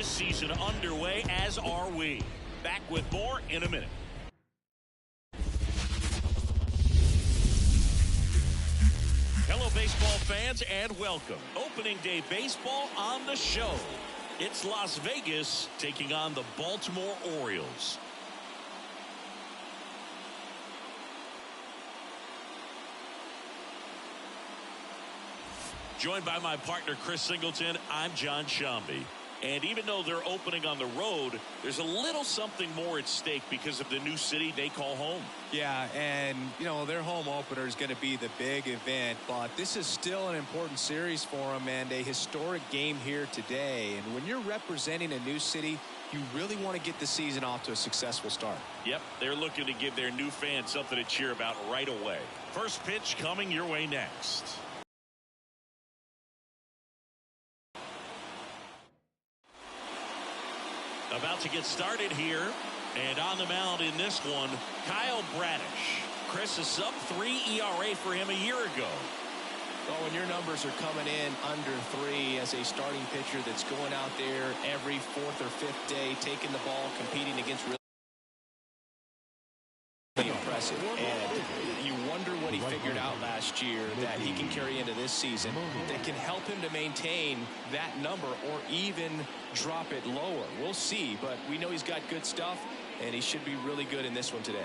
this season underway, as are we. Back with more in a minute. Hello, baseball fans, and welcome. Opening day baseball on the show. It's Las Vegas taking on the Baltimore Orioles. Joined by my partner, Chris Singleton, I'm John Shambi. And even though they're opening on the road, there's a little something more at stake because of the new city they call home. Yeah, and, you know, their home opener is going to be the big event, but this is still an important series for them and a historic game here today. And when you're representing a new city, you really want to get the season off to a successful start. Yep, they're looking to give their new fans something to cheer about right away. First pitch coming your way next. About to get started here, and on the mound in this one, Kyle Bradish. Chris, a sub-3 ERA for him a year ago. Well, when your numbers are coming in under 3 as a starting pitcher that's going out there every 4th or 5th day, taking the ball, competing against really impressive. And you wonder what he figured out last year that he can carry into this season that can help him to maintain that number or even drop it lower. We'll see, but we know he's got good stuff, and he should be really good in this one today.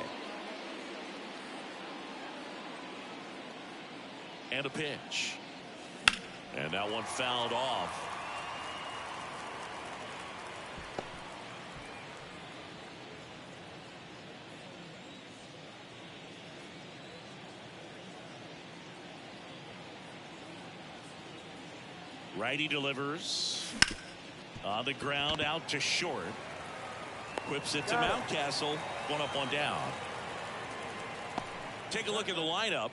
And a pitch. And that one fouled off. Righty delivers on the ground out to short. Whips it to Mountcastle. One up, one down. Take a look at the lineup.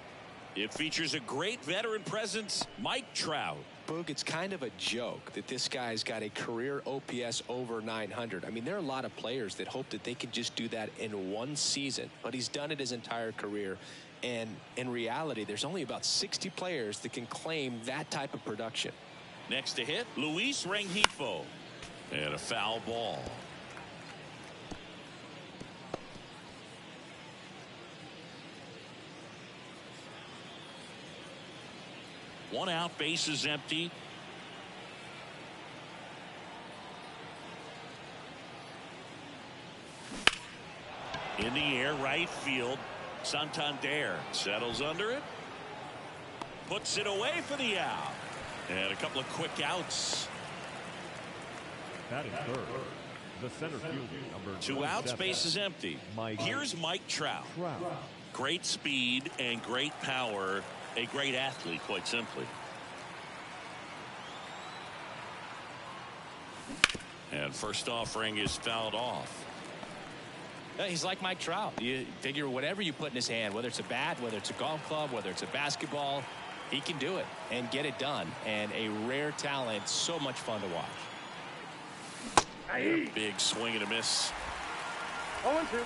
It features a great veteran presence, Mike Trout. Boog, it's kind of a joke that this guy's got a career OPS over 900. I mean, there are a lot of players that hope that they could just do that in one season, but he's done it his entire career. And in reality, there's only about 60 players that can claim that type of production. Next to hit, Luis Rengifo. And a foul ball. One out, base is empty. In the air, right field. Santander settles under it. Puts it away for the out. And a couple of quick outs. Batting third, the center fielder, number 2 outs, base is empty. Here's Mike Trout. Great speed and great power. A great athlete, quite simply. And first offering is fouled off. He's like Mike Trout. You figure whatever you put in his hand, whether it's a bat, whether it's a golf club, whether it's a basketball, he can do it and get it done. And a rare talent, so much fun to watch. A big swing and a miss. 0-2.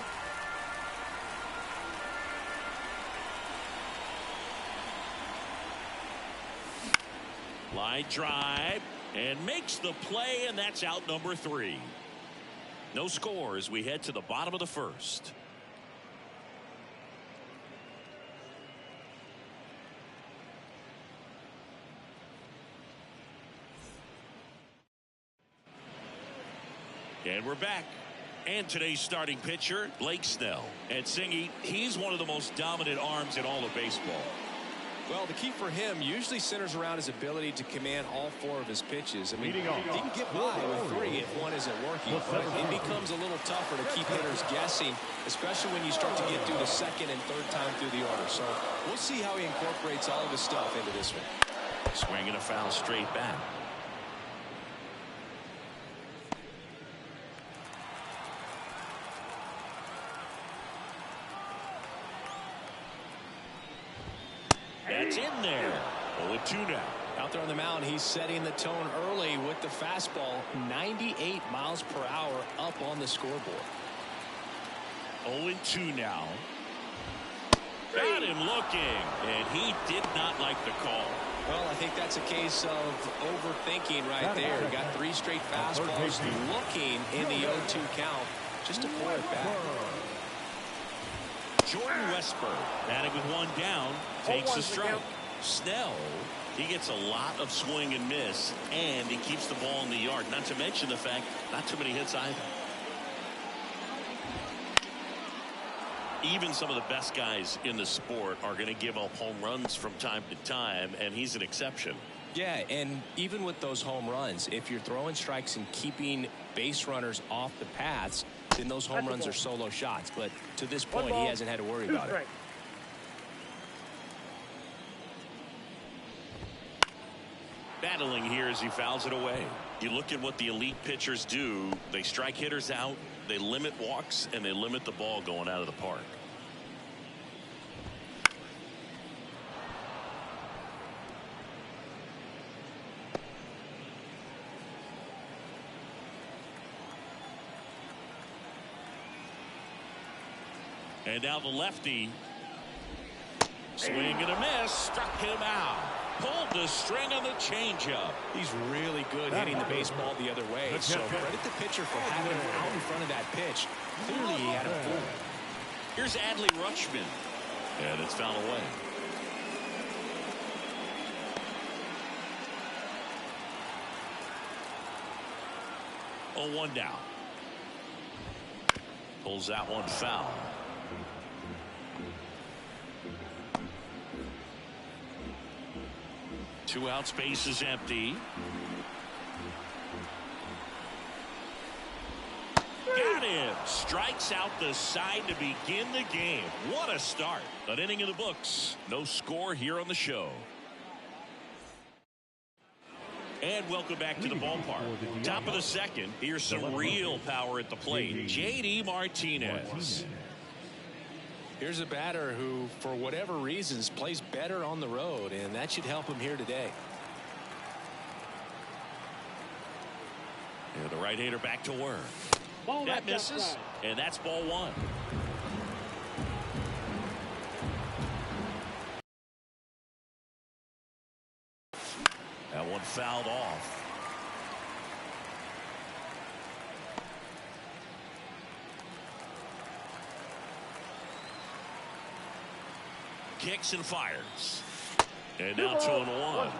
Line drive and makes the play, and that's out number 3. No score as we head to the bottom of the first. And we're back. And today's starting pitcher, Blake Snell. And Singy, he's one of the most dominant arms in all of baseball. Well, the key for him usually centers around his ability to command all 4 of his pitches. I mean, he can get by with 3 if one isn't working, but it becomes a little tougher to keep hitters guessing, especially when you start to get through the second and third time through the order. So we'll see how he incorporates all of his stuff into this one. Swinging a foul straight back. That's in there. 0-2 now. Out there on the mound, he's setting the tone early with the fastball. 98 miles per hour up on the scoreboard. 0-2 now. Got him looking, and he did not like the call. Well, I think that's a case of overthinking right there. Got 3 straight fastballs looking in the 0-2 count just to pull it back. Jordan Westburg batting with 1 down takes a strike. Snell, he gets a lot of swing and miss, and he keeps the ball in the yard. Not to mention the fact not too many hits either. Even some of the best guys in the sport are going to give up home runs from time to time, and he's an exception. Yeah, and even with those home runs, if you're throwing strikes and keeping base runners off the paths, then those home runs are solo shots. But to this point, he hasn't had to worry about it. Battling here as he fouls it away. You look at what the elite pitchers do. They strike hitters out, they limit walks, and they limit the ball going out of the park. And now the lefty. Swing and a miss. Struck him out. Pulled the string on the changeup. He's really good hitting the baseball the other way. So credit the pitcher for having him out in front of that pitch. Clearly he had him fooled. Here's Adley Rutschman. And it's fouled away. Oh, 1 down. Pulls that one foul. Two out, space is empty. Got him. Strikes out the side to begin the game. What a start. An inning in the books. No score here on the show. And welcome back to the ballpark. Top of the second. Here's some real power at the plate. J.D. Martinez. Here's a batter who, for whatever reasons, plays better on the road, and that should help him here today. And the right-hander back to work. That misses, and that's ball 1. That one fouled off. Kicks and fires. And now 2-1.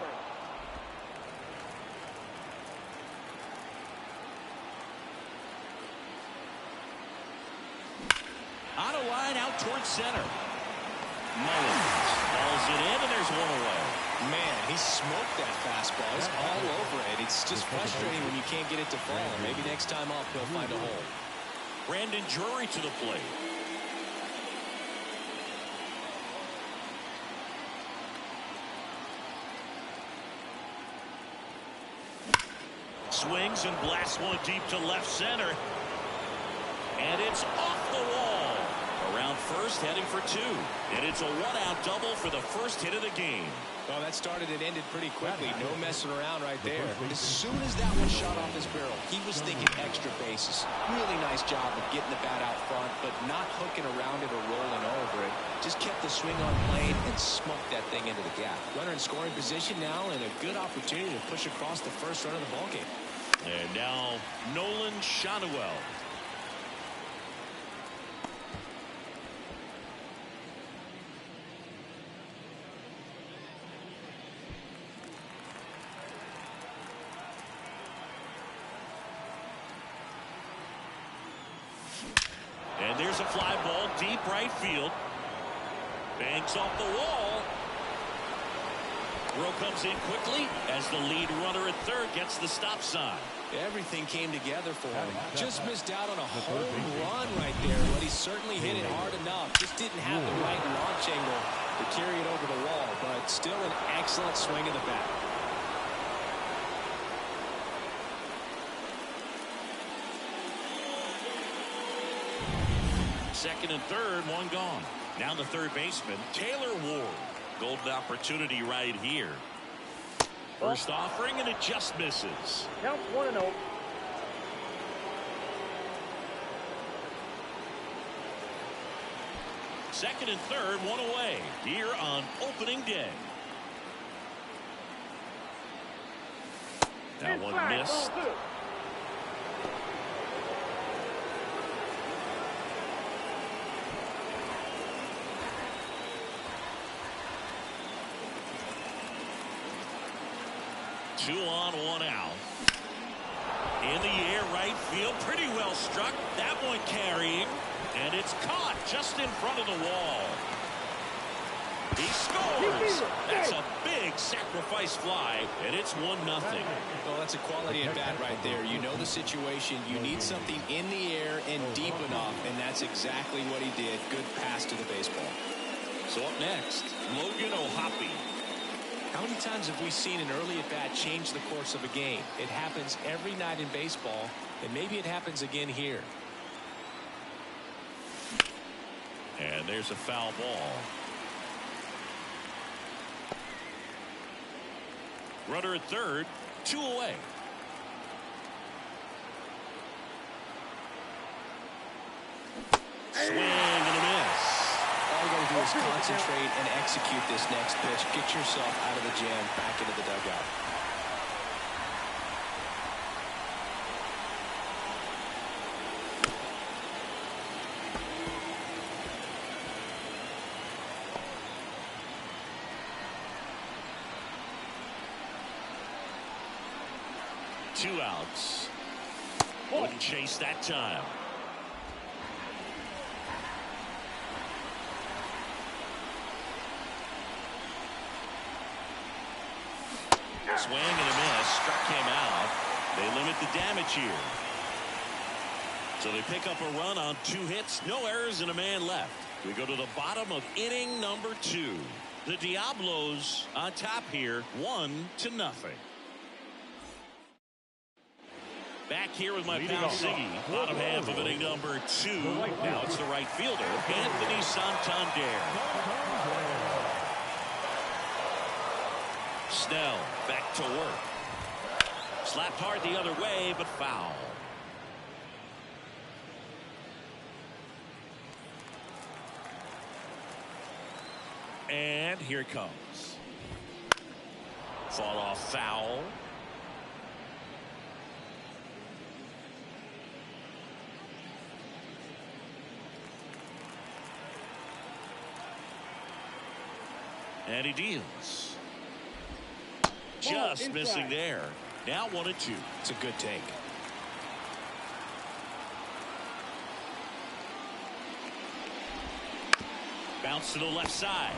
On a line out towards center. Mullins falls it in, and there's 1 away. Man, he smoked that fastball. He's all over it. It's just frustrating when you can't get it to fall. Maybe next time up he'll find a hole. Brandon Drury to the plate. Swings and blasts one deep to left center. And it's off the wall. Around first, heading for 2. And it's a 1-out double for the first hit of the game. Well, that started and ended pretty quickly. No messing around right there. As soon as that one shot off his barrel, he was thinking extra bases. Really nice job of getting the bat out front, but not hooking around it or rolling over it. Just kept the swing on plane and smoked that thing into the gap. Runner in scoring position now, and a good opportunity to push across the first run of the ballgame. And now Nolan Schanuel. And there's a fly ball deep right field. Banks off the wall. Throw comes in quickly as the lead runner at third gets the stop sign. Everything came together for him. Just missed out on a home run right there, but he certainly hit it hard enough. Just didn't have the right launch angle to carry it over the wall, but still an excellent swing of the bat. Second and third, 1 gone. Now the third baseman, Taylor Ward. Golden opportunity right here. First offering, and it just misses. Counts 1-0. Second and third, 1 away here on opening day. That one missed. Two on, one out. In the air, right field, pretty well struck. That one carrying, and it's caught just in front of the wall. He scores. That's a big sacrifice fly, and it's 1-0. Well, that's a quality at bat right there. You know the situation. You need something in the air and deep enough, and that's exactly what he did. Good pass to the baseball. So up next, Logan O'Hoppe. How many times have we seen an early at bat change the course of a game? It happens every night in baseball, and maybe it happens again here. And there's a foul ball. Runner at third, 2 away. Swing and a miss. All you got to do is concentrate and execute this next pitch. Get yourself out of the jam, back into the dugout. Two outs. Wouldn't chase that time. Swing and a miss. Struck him out. They limit the damage here. So they pick up a run on 2 hits. No errors and a man left. We go to the bottom of inning number 2. The Diablos on top here, 1-0. Back here with my pal Siggy. Bottom half of inning number 2. Now it's the right fielder, Anthony Santander. Snell back to work. Slapped hard the other way, but foul. And here it comes. Fought off foul. And he deals. Just missing there. Now 1-2. It's a good take. Bounce to the left side.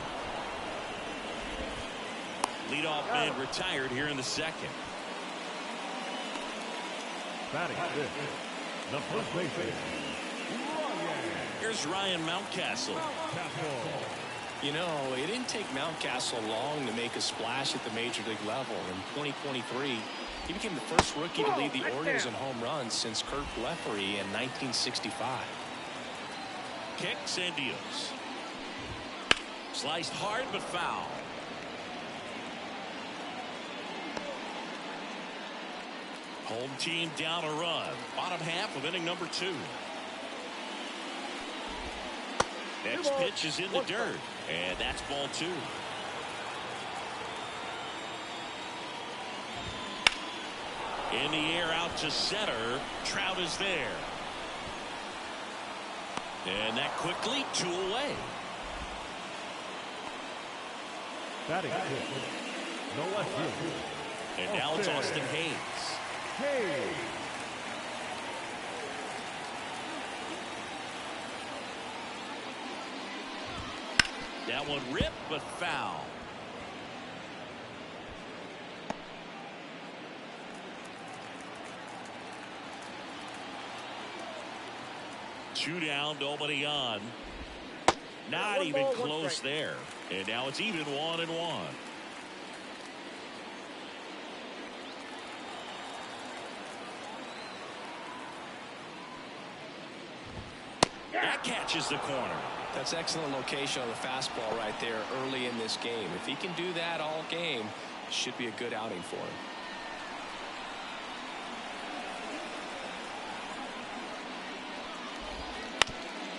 Leadoff man retired here in the second. Batting fifth, the first baseman, Here's Ryan Mountcastle. You know, it didn't take Mountcastle long to make a splash at the major league level. In 2023, he became the first rookie to lead the Orioles in home runs since Kurt Blefary in 1965. Kicks and deals. Sliced hard but foul. Home team down a run. Bottom half of inning number 2. Next pitch is in the dirt, and that's ball 2. In the air out to center. Trout is there. And that quickly 2 away. batting fifth, no left field. And now it's Austin Hayes. That one ripped but foul. Two down, nobody on. Not even close there. And now it's even 1-1. That catches the corner. That's excellent location on the fastball right there early in this game. If he can do that all game, it should be a good outing for him.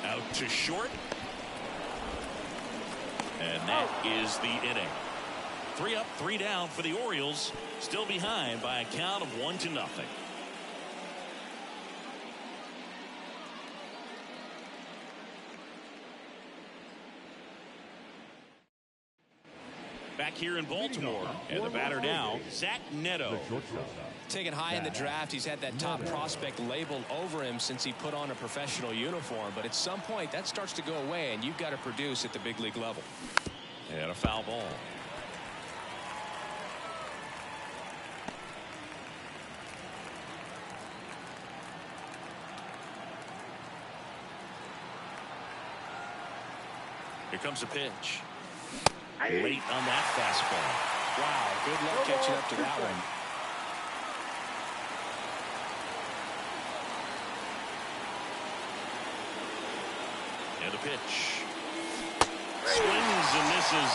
Out to short. And that is the inning. 3 up, 3 down for the Orioles. Still behind by a count of 1-0. Back here in Baltimore, and the batter now, Zach Neto. Taken high in the draft, he's had that top prospect labeled over him since he put on a professional uniform. But at some point, that starts to go away, and you've got to produce at the big league level. And a foul ball. Here comes a pitch. Late on that fastball. Wow, good luck catching up to that one. And a pitch. Swings and misses,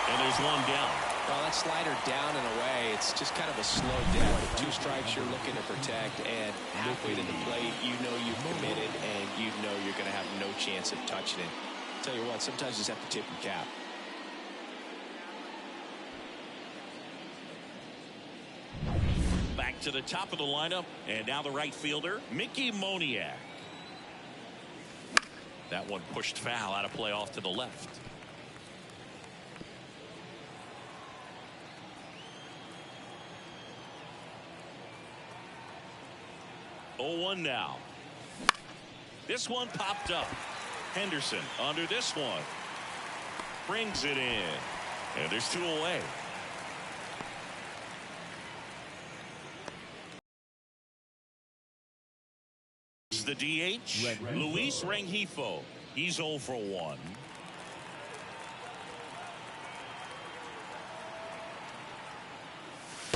and there's one down. Well, that slider down and away, it's just kind of a slow death. With 2 strikes you're looking to protect, and halfway to the plate, you know you've committed, and you know you're going to have no chance of touching it. Tell you what, sometimes you just have to tip your cap. Back to the top of the lineup, and now the right fielder, Mickey Moniak. That one pushed foul, out of play off to the left. Oh, 1 now. This one popped up. Henderson under this one. Brings it in. And there's 2 away. The DH, Luis Rengifo. He's 0 for 1.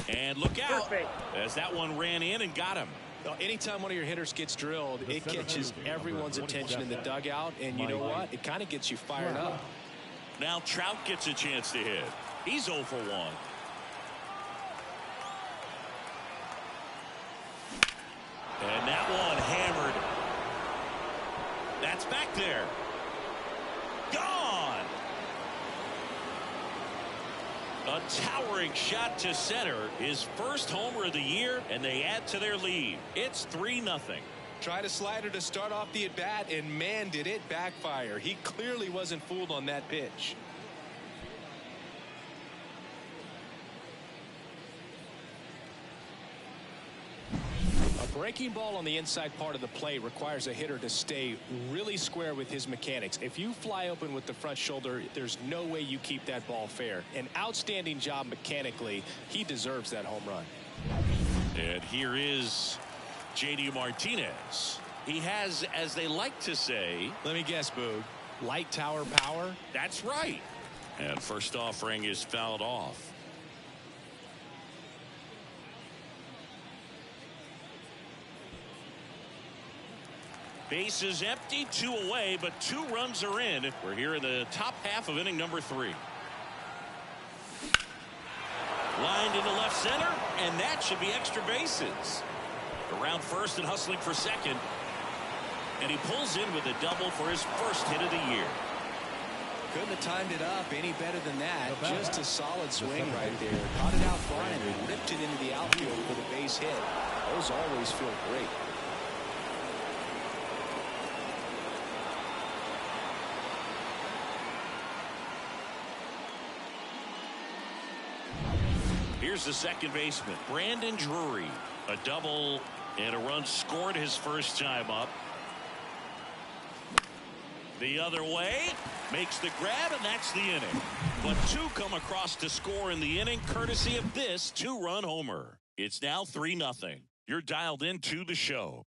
And look out, as that one ran in and got him. Well, anytime one of your hitters gets drilled, it catches everyone's attention in the dugout, and you know what? It kind of gets you fired up. Now Trout gets a chance to hit. He's 0 for 1. And that one hammered. That's back there. Gone. A towering shot to center. His first homer of the year, and they add to their lead. It's 3-0. Tried a slider to start off the at-bat, and man, did it backfire. He clearly wasn't fooled on that pitch. A breaking ball on the inside part of the plate requires a hitter to stay really square with his mechanics. If you fly open with the front shoulder, there's no way you keep that ball fair. An outstanding job mechanically. He deserves that home run. And here is J.D. Martinez. He has, as they like to say, let me guess, Boog, light tower power? That's right. And first offering is fouled off. Base is empty, 2 away, but 2 runs are in. We're here in the top half of inning number 3. Lined into left center, and that should be extra bases. Around first and hustling for second. And he pulls in with a double for his first hit of the year. Couldn't have timed it up any better than that. Just a solid swing right there. Caught it out front and ripped it into the outfield with a base hit. Those always feel great. Here's the second baseman, Brandon Drury. A double and a run scored his first time up. The other way, makes the grab, and that's the inning. But 2 come across to score in the inning, courtesy of this 2-run homer. It's now 3-0. You're dialed into the show.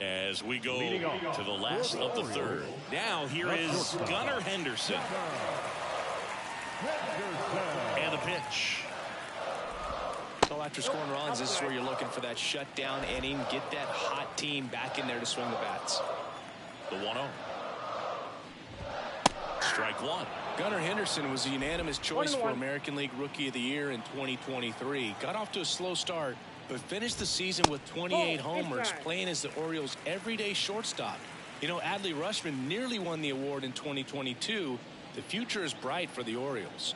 As we go to the last of the third. Now here is Gunnar Henderson. And the pitch. So after scoring runs, this is where you're looking for that shutdown inning. Get that hot team back in there to swing the bats. The 1-0. Strike 1. Gunnar Henderson was a unanimous choice for American League Rookie of the Year in 2023. Got off to a slow start, but finished the season with 28 homers, playing as the Orioles' everyday shortstop. You know, Adley Rutschman nearly won the award in 2022. The future is bright for the Orioles.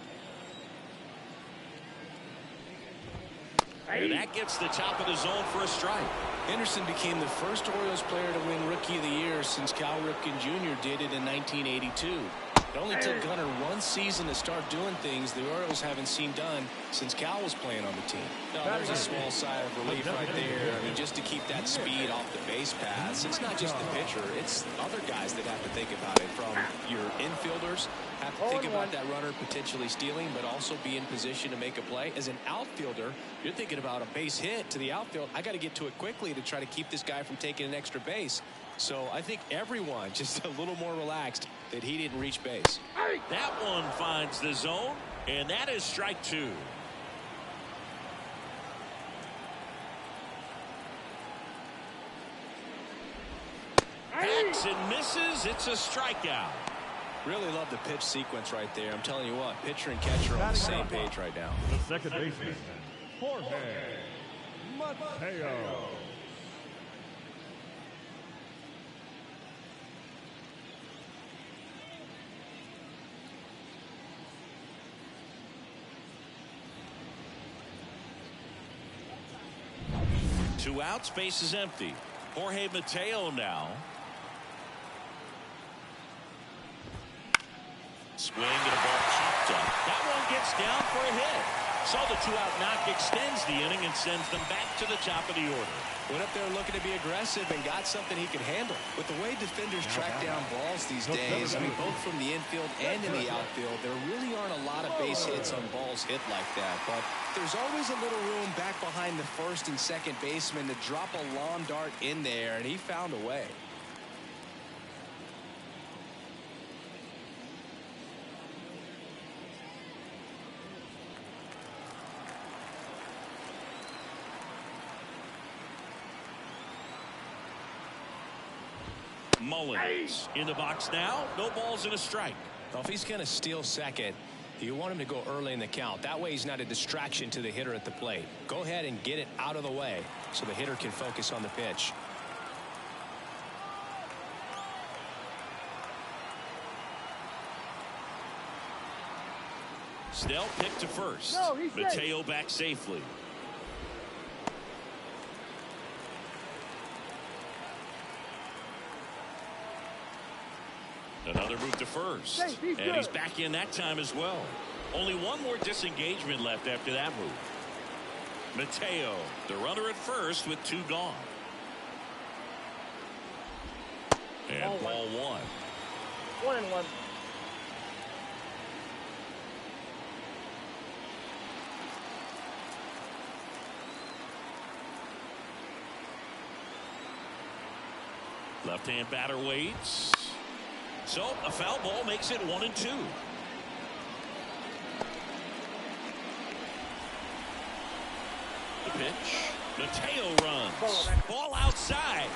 And that gets the top of the zone for a strike. Henderson became the first Orioles player to win Rookie of the Year since Cal Ripken Jr. did it in 1982. It only took Gunnar one season to start doing things the Orioles haven't seen done since Cal was playing on the team. Now, there's a small sigh of relief right there. I mean, just to keep that speed off the base paths. It's not just the pitcher. It's other guys that have to think about it. From your infielders have to think about that runner potentially stealing, but also be in position to make a play. As an outfielder, you're thinking about a base hit to the outfield. I got to get to it quickly to try to keep this guy from taking an extra base. So I think everyone just a little more relaxed that he didn't reach base. That one finds the zone, and that is strike two. Hacks and misses. It's a strikeout. Really love the pitch sequence right there. I'm telling you what, pitcher and catcher are on the same page right now. The second baseman, Jorge Mateo. Two outs, base is empty. Jorge Mateo now. Swing and a ball popped up. That one gets down for a hit. So the two-out knock extends the inning and sends them back to the top of the order. Went up there looking to be aggressive and got something he could handle. With the way defenders track down balls these days, I mean, both from the infield and in the outfield, there really aren't a lot of base hits on balls hit like that. But there's always a little room back behind the first and second baseman to drop a lawn dart in there, and he found a way. Mullins in the box now. No balls and a strike. Well, if he's going to steal second, you want him to go early in the count. That way he's not a distraction to the hitter at the plate. Go ahead and get it out of the way so the hitter can focus on the pitch. Snell picked to first. Mateo back safely. Another move to first. And he's back in that time as well. Only one more disengagement left after that move. Mateo, the runner at first with two gone. And ball one. 1-1. Left-hand batter waits. So a foul ball makes it 1-2. The pitch. Mateo runs. Ball outside.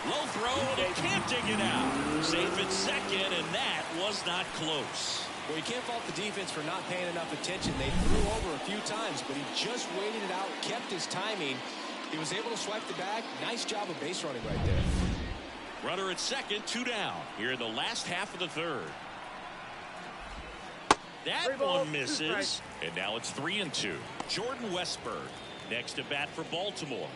Low throw, and he can't dig it out. Safe at second, and that was not close. Well, you can't fault the defense for not paying enough attention. They threw over a few times, but he just waited it out, kept his timing. He was able to swipe the bag. Nice job of base running right there. Runner at second, two down. Here in the last half of the third. That one misses. And now it's 3-2. Jordan Westburg next to bat for Baltimore.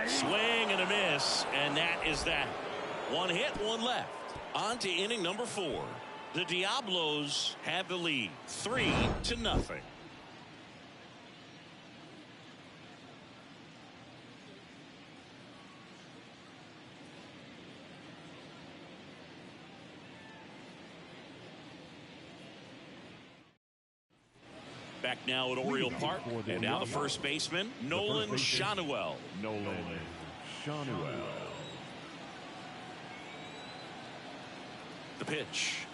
Swing and a miss. And that is that. One hit, one left. On to inning number 4. The Diablos have the lead, 3-0. Back now at Oriole Park, and now the first baseman, Nolan Schanuel. The pitch.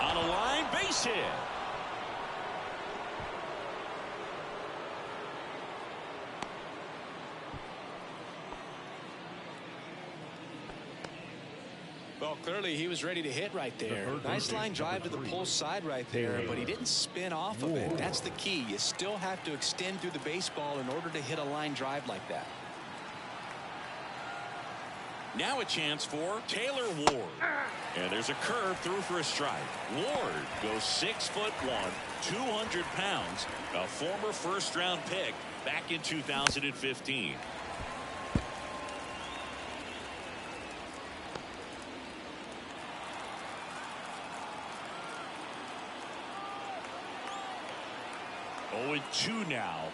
On a line, base hit. Well, Well, clearly he was ready to hit right there. Nice line drive to the pull side right there, but he didn't spin off of it. That's the key. You still have to extend through the baseball in order to hit a line drive like that. Now a chance for Taylor Ward. And there's a curve through for a strike. Ward goes 6'1", 200 pounds, a former first-round pick back in 2015. Oh, and 2 now.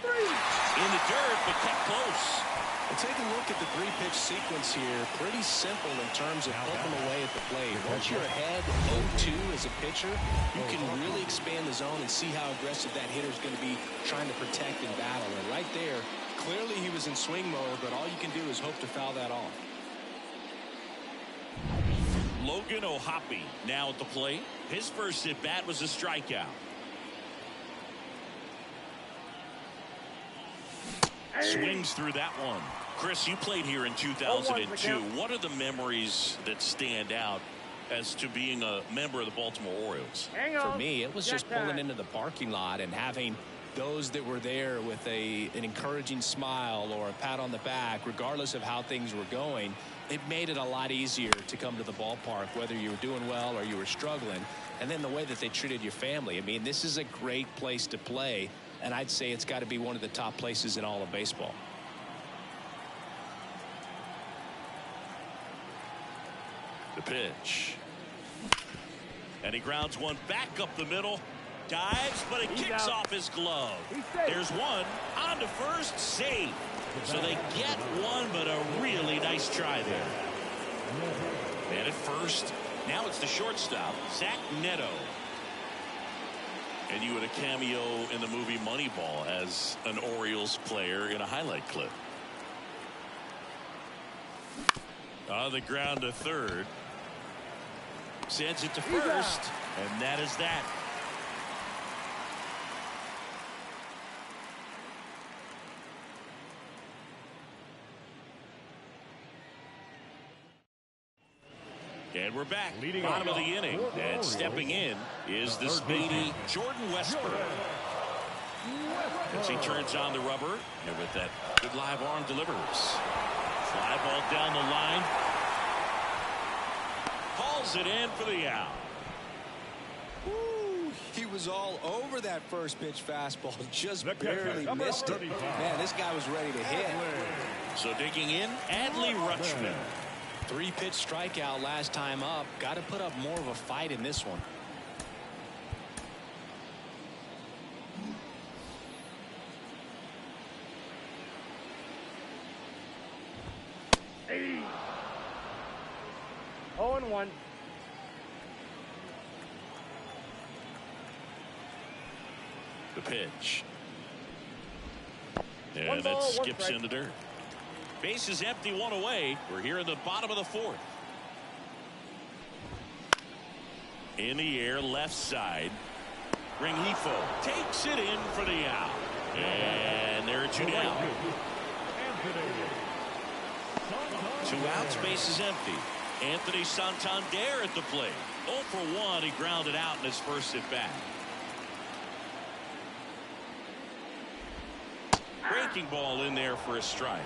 In the dirt, but kept close. Well, take a look at the 3-pitch sequence here. Pretty simple in terms of pulling away at the plate. Once you're ahead 0-2 as a pitcher, you can really expand the zone and see how aggressive that hitter is going to be trying to protect and battle. And right there, clearly he was in swing mode, but all you can do is hope to foul that off. Logan O'Hoppe now at the plate. His first at bat was a strikeout. Swings through that one. Chris, you played here in 2002. What are the memories that stand out as to being a member of the Baltimore Orioles? For me, it was just pulling into the parking lot and having those that were there with an encouraging smile or a pat on the back, regardless of how things were going. It made it a lot easier to come to the ballpark, whether you were doing well or you were struggling. And then the way that they treated your family. I mean, this is a great place to play. And I'd say it's got to be one of the top places in all of baseball. The pitch. And he grounds one back up the middle. Dives, but it kicks off his glove. There's one on to first, save. So they get one, but a really nice try there. And at first, now it's the shortstop, Zach Neto. And you had a cameo in the movie Moneyball as an Orioles player in a highlight clip. On the ground to third. Sends it to first. And that is that. And we're back. Bottom of the inning. And stepping in is the speedy Jordan Westburg. As he turns on the rubber. And with that good live arm delivers. Fly ball down the line. Hauls it in for the out. Woo, he was all over that first pitch fastball. Just barely missed it. Man, this guy was ready to hit. So digging in, Adley Rutschman. 3-pitch strikeout last time up. Got to put up more of a fight in this one. Hey. 0-1. The pitch. And that skips in the dirt. Base is empty, one away. We're here in the bottom of the fourth. In the air, left side. Rengifo takes it in for the out. And there are 2 down. 2 outs, base is empty. Anthony Santander at the plate. 0 for 1. He grounded out in his first at bat. Breaking ball in there for a strike.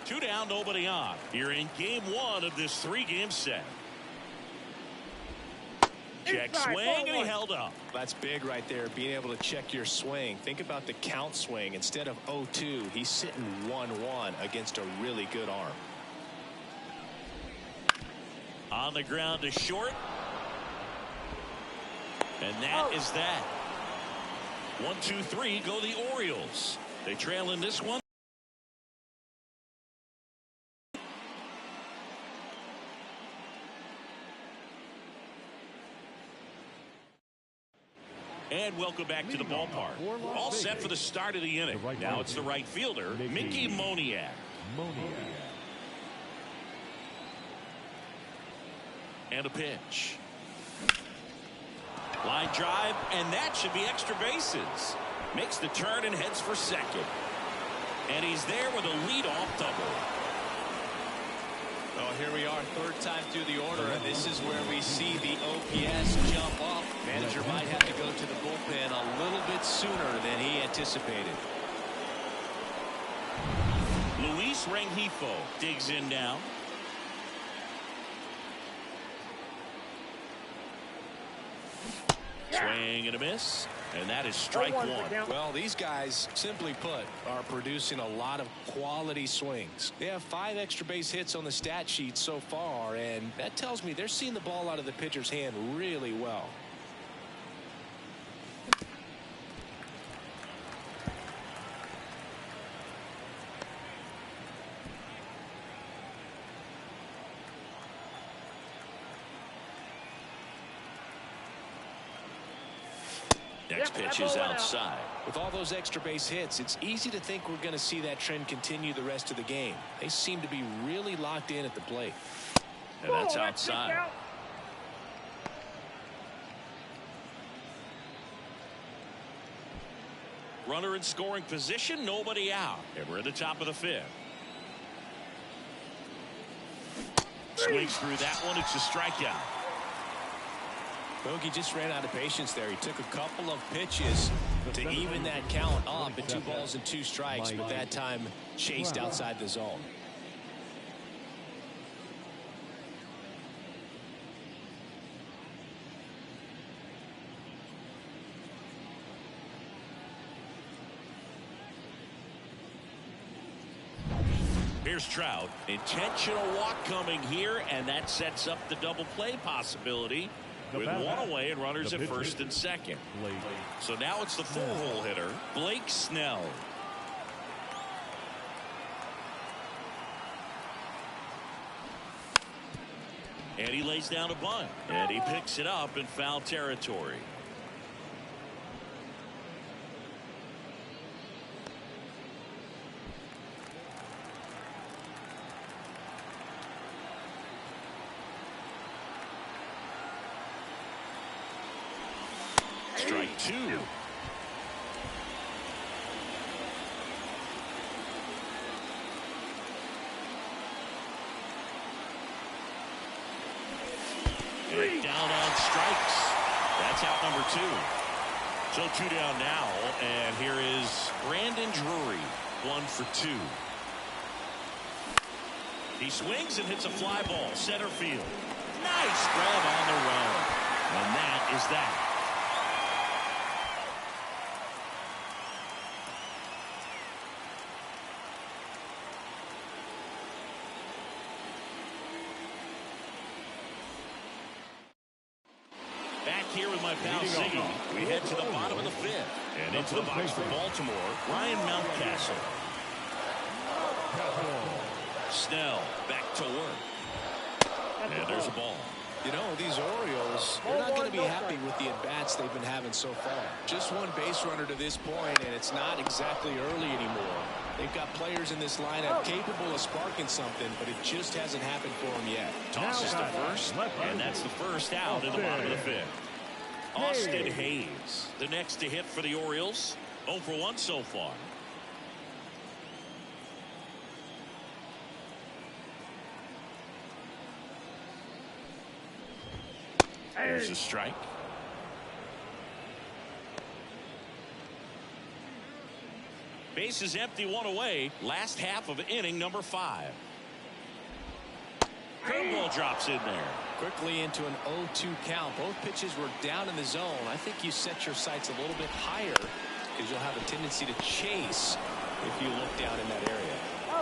2 down, nobody on. Here in game 1 of this 3-game set. Check swing, and he held up. That's big right there, being able to check your swing. Think about the count swing. Instead of 0-2, he's sitting 1-1 against a really good arm. On the ground to short. And that is that. 1, 2, 3 go the Orioles. They trail in this one. And welcome back to the ballpark. All set for the start of the inning. Now it's the right fielder, Mickey Moniak. And a pitch. Line drive, and that should be extra bases. Makes the turn and heads for second. And he's there with a leadoff double. Oh, here we are, third time through the order, and this is where we see the OPS jump up. Manager might have to go to the bullpen a little bit sooner than he anticipated. Luis Rengifo digs in now. Swing and a miss. And that is strike one. Well, these guys, simply put, are producing a lot of quality swings. They have 5 extra base hits on the stat sheet so far, and that tells me they're seeing the ball out of the pitcher's hand really well. Next pitch is outside. With all those extra base hits, it's easy to think we're going to see that trend continue the rest of the game. They seem to be really locked in at the plate. And that's outside. Runner in scoring position, nobody out. And we're at the top of the 5th. Swings through that one. It's a strikeout. Bogey just ran out of patience there. He took a couple of pitches to even that count up at 2 balls and 2 strikes, but that time chased outside the zone. Here's Trout. Intentional walk coming here, and that sets up the double play possibility. With one away and runners at first and second. So now it's the 4-hole hitter, Blake Snell. And he lays down a bunt. And he picks it up in foul territory. Strike 2. And down on strikes. That's out number 2. So 2 down now, and here is Brandon Drury, 1 for 2. He swings and hits a fly ball, center field. Nice grab on the run. And that is that. Back here with my pal Ziggy. We head to the bottom of the 5th. And into the box for Baltimore, Ryan Mountcastle. Snell back to work. And there's a ball. You know, these Orioles, they're not going to be happy with the at-bats they've been having so far. Just one base runner to this point, and it's not exactly early anymore. They've got players in this lineup capable of sparking something, but it just hasn't happened for them yet. Tosses the first, and that's the first out in the bottom of the 5th. Austin Hayes, the next to hit for the Orioles. 0 for 1 so far. There's a strike. Base is empty, 1 away. Last half of inning number 5. Curveball drops in there. Quickly into an 0-2 count. Both pitches were down in the zone. I think you set your sights a little bit higher because you'll have a tendency to chase if you look down in that area.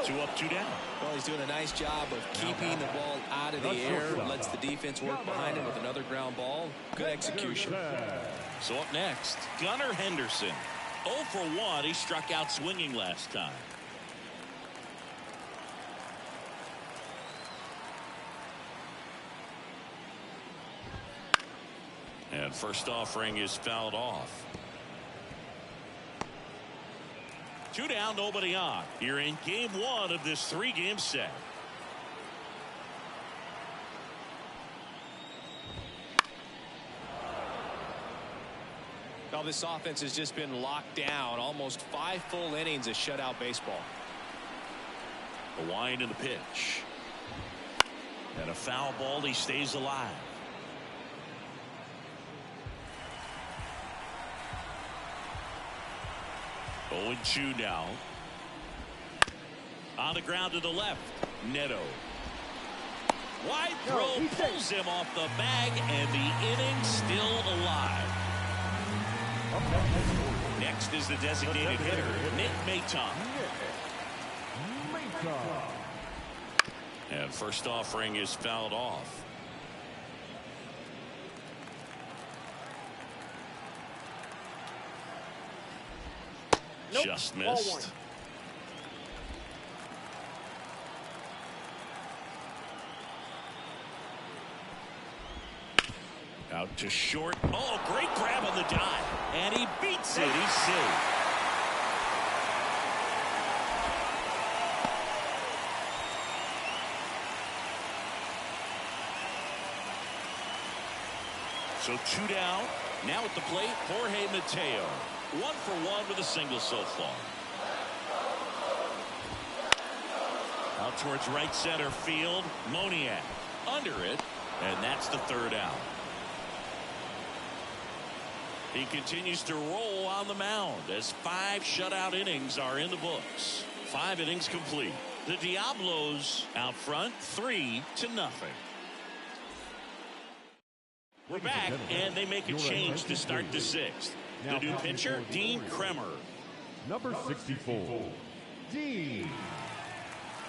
2 up, 2 down. Well, he's doing a nice job of keeping the ball out of the air. Lets the defense work behind him with another ground ball. Good execution. So up next, Gunnar Henderson. 0 for 1. He struck out swinging last time. And first offering is fouled off. 2 down, nobody on. Here in game 1 of this 3-game set. Well, this offense has just been locked down. Almost 5 full innings of shutout baseball. The wind of the pitch. And a foul ball. He stays alive. 0-2 now. On the ground to the left. Neto. Wide throw pulls him off the bag, and the inning still alive. Next is the designated hitter, Nick Maton. And first offering is fouled off. Just missed. Out to short. Oh, great grab on the dive. And he beats it. He's safe. So 2 down. Now at the plate, Jorge Mateo. 1 for 1 with a single so far. Out towards right center field. Moniak under it. And that's the 3rd out. He continues to roll on the mound as 5 shutout innings are in the books. 5 innings complete. The Diablos out front 3-0. We're back, and they make a change to start the 6th. The new pitcher, Dean Kremer. Number 64, Dean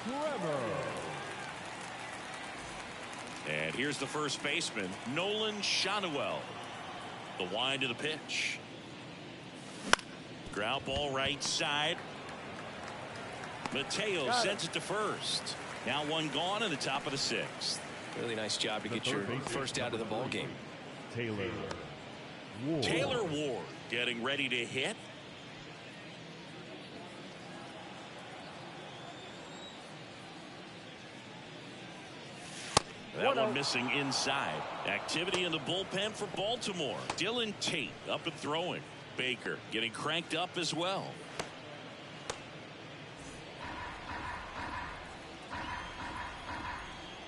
Kremer. And here's the first baseman, Nolan Shanuel. The wind of the pitch. Ground ball right side. Mateo sends it to first. Now 1 gone in the top of the 6th. Really nice job to get your first out of the ball game. Taylor Ward getting ready to hit. That one missing inside. Activity in the bullpen for Baltimore. Dylan Tate up and throwing. Baker getting cranked up as well.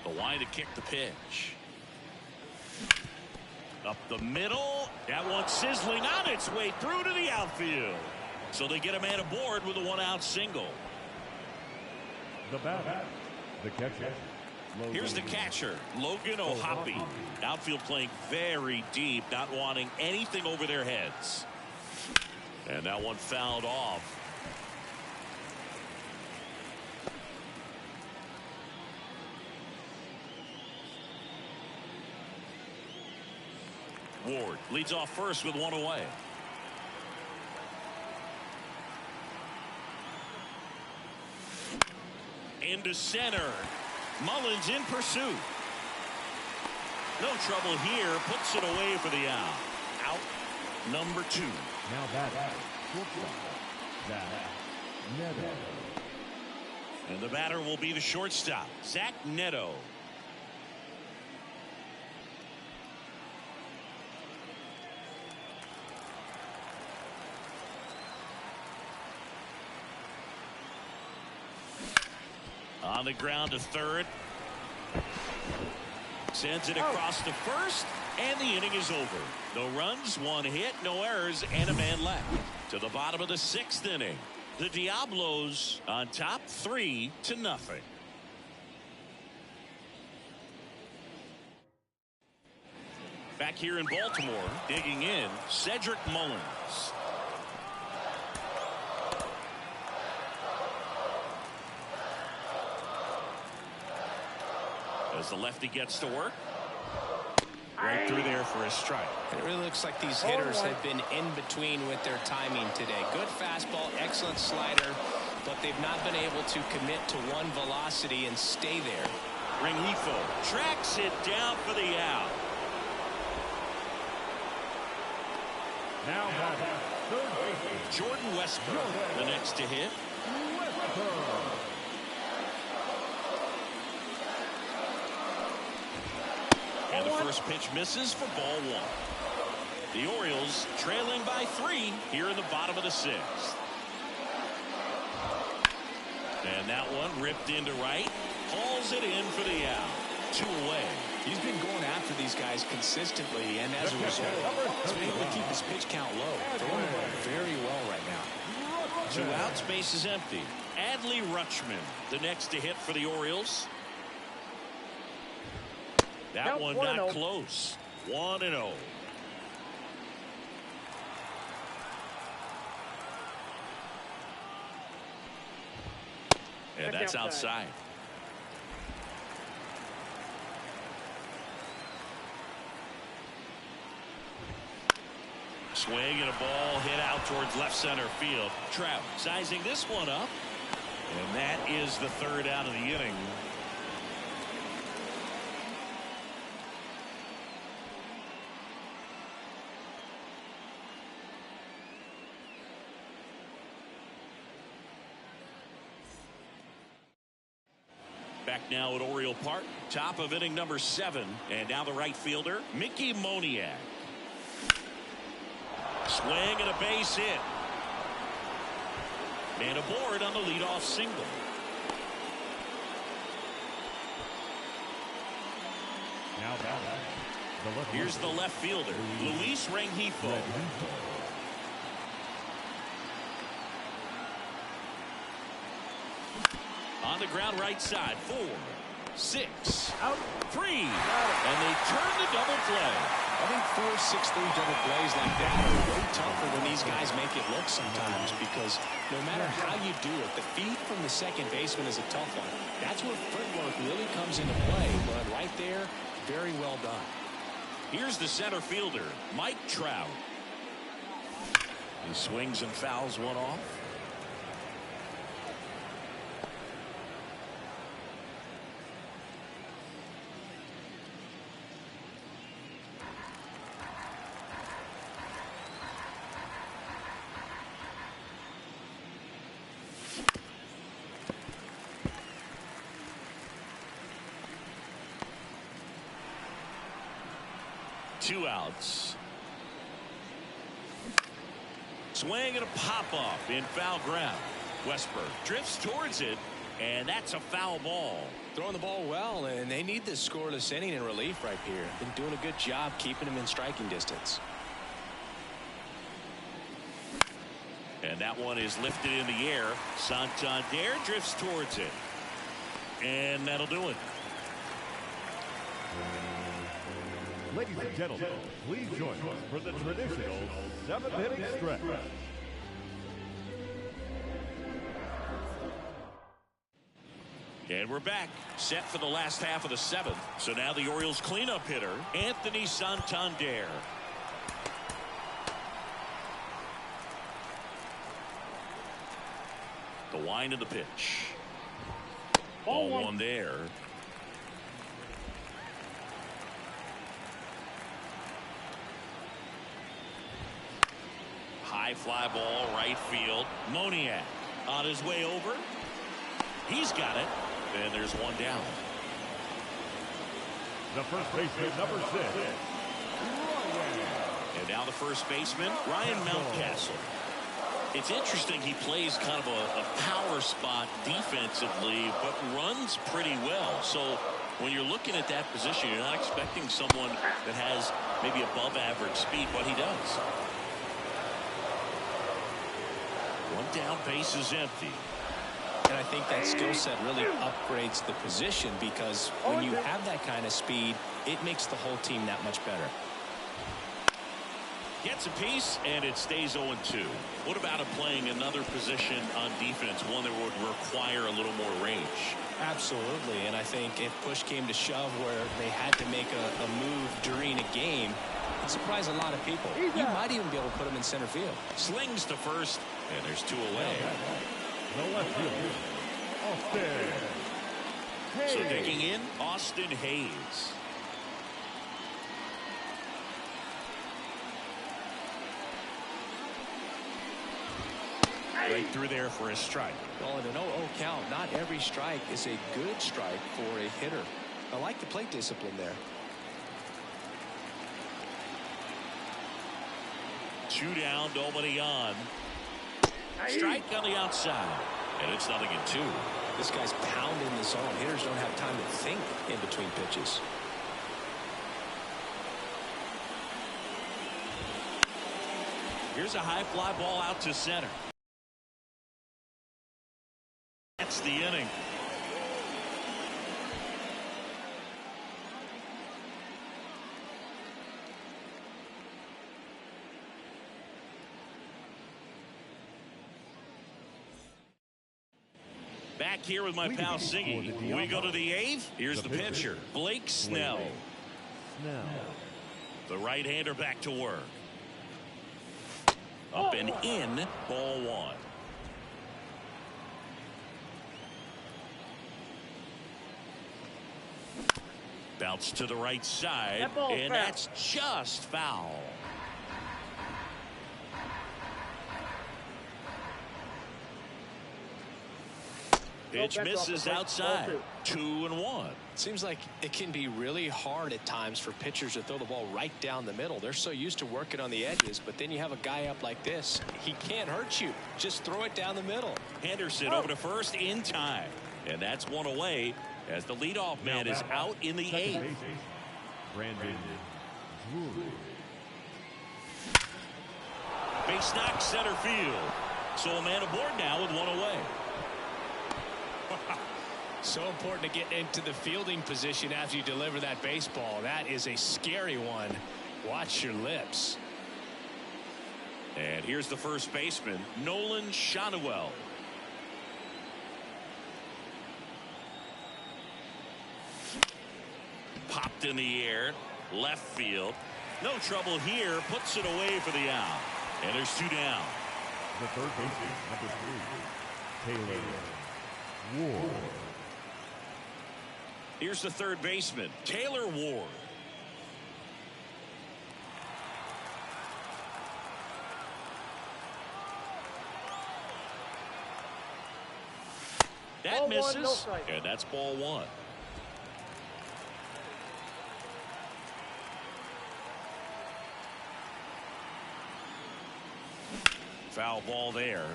The line to kick the pitch. Up the middle. That one sizzling on its way through to the outfield. So they get a man aboard with a 1-out single. The batter, the catcher. Here's the catcher, Logan O'Hoppe. Outfield playing very deep, not wanting anything over their heads. And that one fouled off. Ward leads off first with 1 away. Into center. Mullins in pursuit. No trouble here. Puts it away for the out. Out number 2. Now that Neto. And the batter will be the shortstop, Zach Neto. On the ground to third. Sends it across to first, and the inning is over. No runs, 1 hit, no errors, and a man left. To the bottom of the 6th inning. The Diablos on top 3-0. Back here in Baltimore, digging in, Cedric Mullins. As the lefty gets to work. Right through there for a strike. It really looks like these hitters have been in between with their timing today. Good fastball, excellent slider, but they've not been able to commit to one velocity and stay there. Rengifo tracks it down for the out. Now third baseman, Jordan Westburg, the next to hit. And the first pitch misses for ball 1. The Orioles trailing by 3 here in the bottom of the 6th. And that one ripped into right. Hauls it in for the out. 2 away. He's been going after these guys consistently, and as a result, he's been able to keep his pitch count low. Throwing the ball very well right now. 2 outs, base is empty. Adley Rutschman, the next to hit for the Orioles. That one not close. 1-0. And that's outside. Swing and a ball hit out towards left center field. Trout sizing this one up. And that is the 3rd out of the inning. Back now at Oriole Park, top of inning number 7, and now the right fielder, Mickey Moniak. Swing and a base hit. And aboard on the leadoff single. Now here's the left fielder, Luis Rengifo. On the ground right side, 4, 6, out, 3, and they turn the double play. I think 4, 6, 3 double plays like that are way tougher than these guys make it look sometimes, because no matter how you do it, the feed from the second baseman is a tough one. That's where footwork really comes into play, but right there, very well done. Here's the center fielder, Mike Trout. He swings and fouls one off. Two outs. Swing and a pop-off in foul ground. Westberg drifts towards it, and that's a foul ball. Throwing the ball well, and they need this scoreless inning in relief right here. Been doing a good job keeping him in striking distance. And that one is lifted in the air. Santander drifts towards it. And that'll do it. Ladies and gentlemen, please join us for the traditional 7th-inning stretch. And we're back, set for the last half of the 7th. So now the Orioles cleanup hitter, Anthony Santander. The wind of the pitch. Ball one there. High fly ball, right field. Moniak on his way over. He's got it. And there's one down. The first baseman, number 6. And now the first baseman, Ryan Mountcastle. It's interesting, he plays kind of a power spot defensively, but runs pretty well. So when you're looking at that position, you're not expecting someone that has maybe above average speed, but he does. One down, base is empty. And I think that skill set really upgrades the position, because when you have that kind of speed, it makes the whole team that much better. Gets a piece, and it stays 0-2. What about him playing another position on defense, one that would require a little more range? Absolutely, and I think if push came to shove where they had to make a move during a game, it'd surprise a lot of people. You might even be able to put him in center field. Slings to first, and there's 2 away. The left fielder, Austin Hayes. So digging in, Austin Hayes. Right through there for a strike. Well, in an 0-0 count, not every strike is a good strike for a hitter. I like the plate discipline there. 2 down, nobody on. Strike on the outside, and it's 0-2. This guy's pounding the zone. Hitters don't have time to think in between pitches. Here's a high fly ball out to center. That's the inning. Back here with my pal Siggy. We go to the 8th. Here's the pitcher, Blake Snell. The right-hander back to work. Up and in, ball 1. Bounce to the right side, and that's just foul. Pitch misses outside. 2-1. Seems like it can be really hard at times for pitchers to throw the ball right down the middle. They're so used to working on the edges, but then you have a guy up like this. He can't hurt you. Just throw it down the middle. Henderson over to first in time. And that's one away as the leadoff man is out in the 8th. Brandon Drury. Base knock center field. So a man aboard now with 1 away. So important to get into the fielding position after you deliver that baseball. That is a scary one. Watch your lips. And here's the first baseman, Nolan Schanuel. Popped in the air, left field. No trouble here, puts it away for the out. And there's 2 down. The third baseman, number 3, Taylor Ward. Here's the third baseman, Taylor Ward. That ball misses, 1, no strike. and that's ball 1. Foul ball there.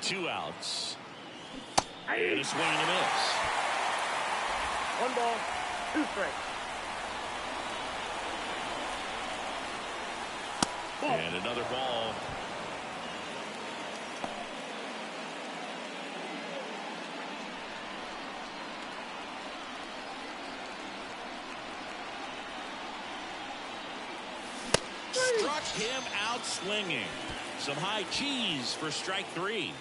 Two outs. And a swing and a miss. 1 ball, 2 strikes. And another ball. Struck him out swinging. Some high cheese for strike 3.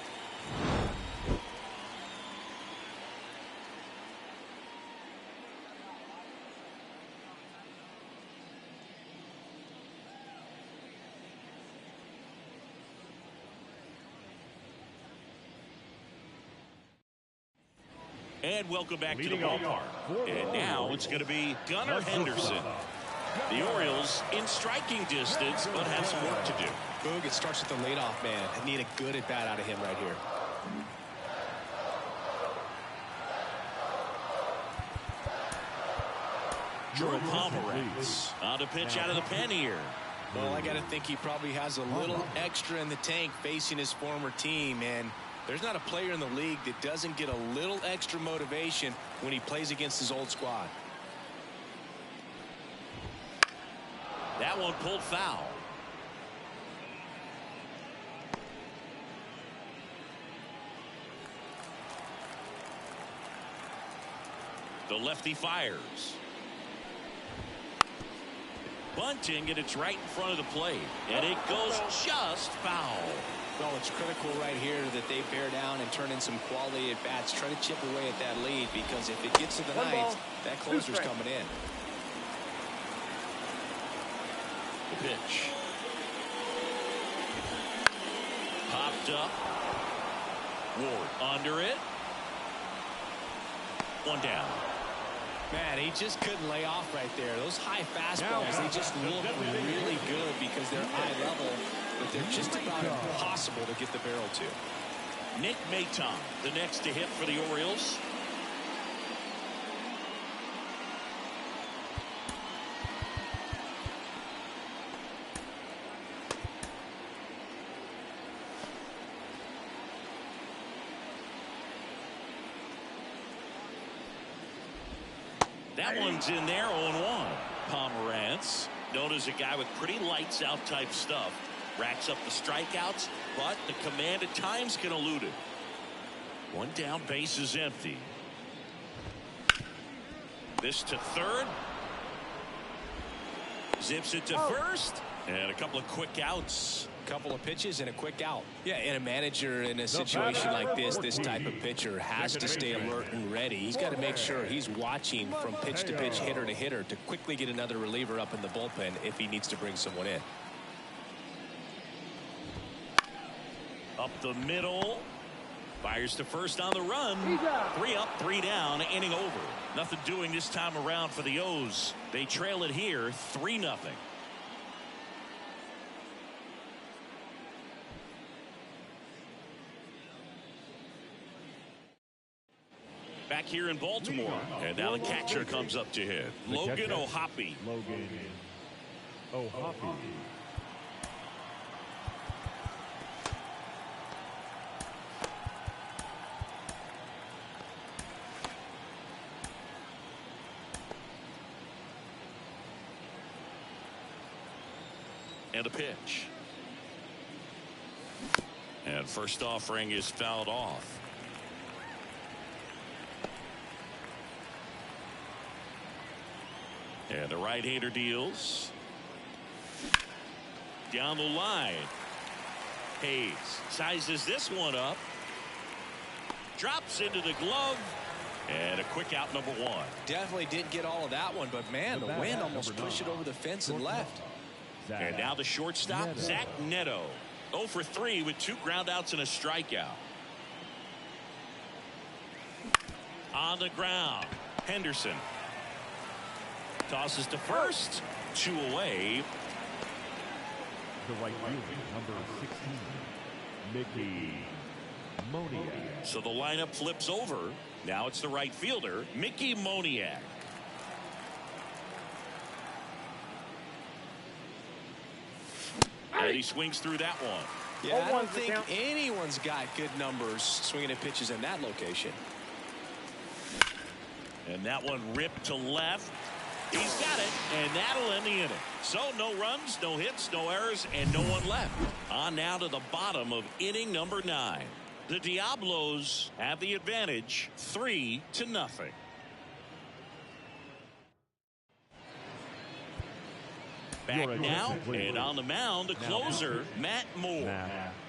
And welcome back to the ballpark. And now it's going to be Gunnar Henderson. The Orioles in striking distance, but have some work to do. Boog, it starts with the leadoff man. I need a good at-bat out of him right here. Drew Pomeranz on to pitch out of the pen here. Well, I got to think he probably has a little extra in the tank facing his former team, and there's not a player in the league that doesn't get a little extra motivation when he plays against his old squad. That one pulled foul. The lefty fires. Bunting, and it's right in front of the plate. And it goes just foul. Well, it's critical right here that they bear down and turn in some quality at bats. Try to chip away at that lead, because if it gets to the ninth, that closer's coming in. The pitch. Popped up. Ward under it. One down. Man, he just couldn't lay off right there. Those high fastballs, they just look really good because they're eye level, but they're just about impossible to get the barrel to. Nick Maton, the next to hit for the Orioles. That one's in there, 0-1. Pomerantz, known as a guy with pretty lights out type stuff, racks up the strikeouts, but the command at times can elude it. One down, base is empty. This to third. Zips it to first. And a couple of quick outs. Couple of pitches and a quick out. Yeah, and a manager in a situation like this type of pitcher has to stay alert and ready. He's got to make sure he's watching from pitch to pitch, hitter to hitter, to quickly get another reliever up in the bullpen if he needs to bring someone in. Up the middle. Fires to first on the run. 3 up, 3 down, inning over. Nothing doing this time around for the O's. They trail it here 3-0. Back here in Baltimore, and now the catcher comes up to hit. Logan O'Hoppe. Logan O'Hoppe. And a pitch. And first offering is fouled off. And the right-hander deals. Down the line. Hayes sizes this one up. Drops into the glove. And a quick out, number 1. Definitely didn't get all of that one, but man, the wind almost pushed it over the fence and left. And now the shortstop, Zach Neto. 0 for 3 with 2 groundouts and a strikeout. On the ground, Henderson. Tosses to first. 2 away. The right fielder, number 16, Mickey Moniak. So the lineup flips over. Now it's the right fielder, Mickey Moniak. And he swings through that one. Yeah, I don't think anyone's got good numbers swinging at pitches in that location. And that one ripped to left. He's got it, and that'll end the inning. So no runs, no hits, no errors, and no one left. On now to the bottom of inning number 9. The Diablos have the advantage, 3-0. Back now, and on the mound, the closer, Matt Moore.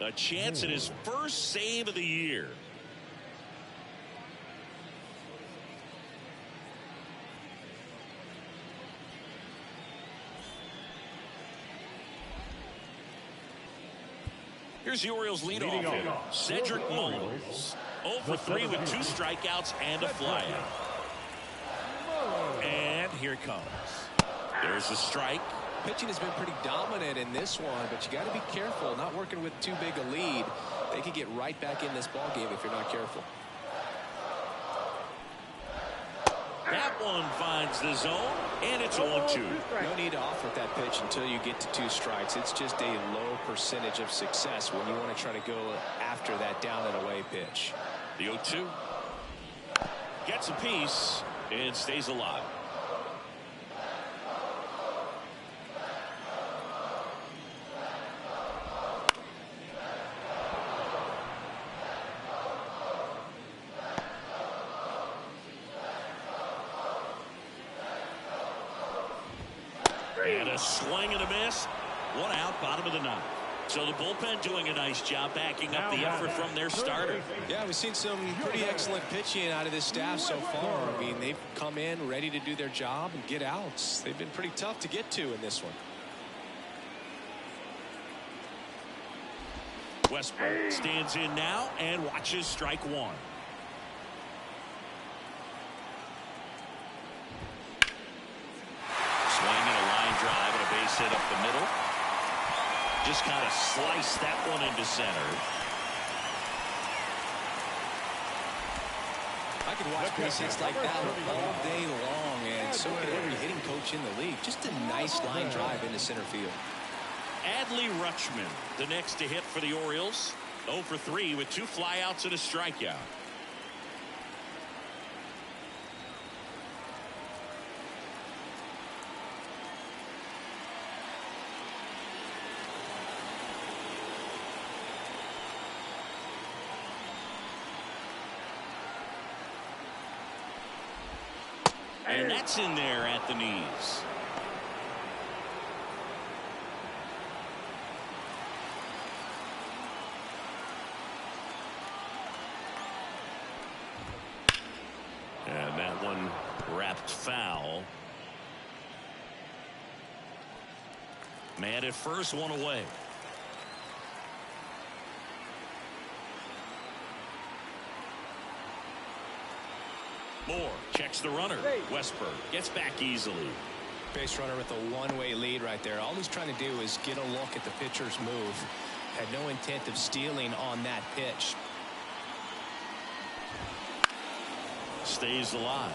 A chance at his first save of the year. Here's the Orioles leadoff hitter, Cedric Mullins. 0 for 3 with 2 strikeouts and a flyout. And here it comes. There's the strike. Pitching has been pretty dominant in this one, but you got to be careful. Not working with too big a lead. They could get right back in this ball game if you're not careful. That one finds the zone, and it's 0-2. No need to offer that pitch until you get to 2 strikes. It's just a low percentage of success when you want to try to go after that down and away pitch. The 0-2 gets a piece and stays alive. And a swing and a miss. 1 out, bottom of the 9th. So the bullpen doing a nice job backing up the effort from their starter. Yeah, we've seen some pretty excellent pitching out of this staff so far. I mean, they've come in ready to do their job and get outs. They've been pretty tough to get to in this one. Westbrook stands in now and watches strike 1. Drive and a base hit up the middle. Just kind of sliced that one into center. I could watch base hits like that all day long, and so could every hitting coach in the league. Just a nice line drive into center field. Adley Rutschman, the next to hit for the Orioles. 0 for 3 with 2 flyouts and a strikeout. And that's in there at the knees. And that one wrapped foul. Man at first, one away. Moore checks the runner. Westberg gets back easily. Base runner with a one-way lead right there. All he's trying to do is get a look at the pitcher's move. Had no intent of stealing on that pitch. Stays alive.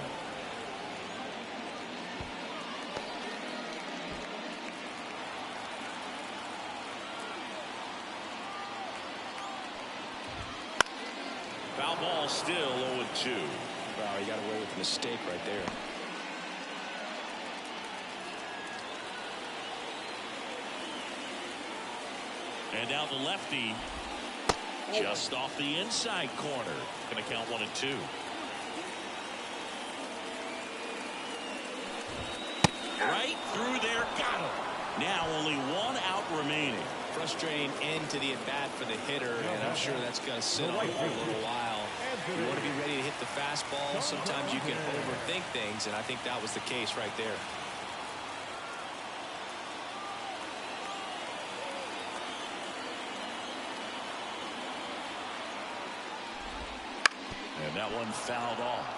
Foul ball, still 0-2. Wow, he got away with a mistake right there. And out the lefty, just off the inside corner. Going to count 1-2. Right through there, got him. Now only 1 out remaining. Frustrating end to the at-bat for the hitter, and I'm sure that's going to sit on him for a little while. You want to be ready to hit the fastball. Sometimes you can overthink things, and I think that was the case right there. And that one fouled off.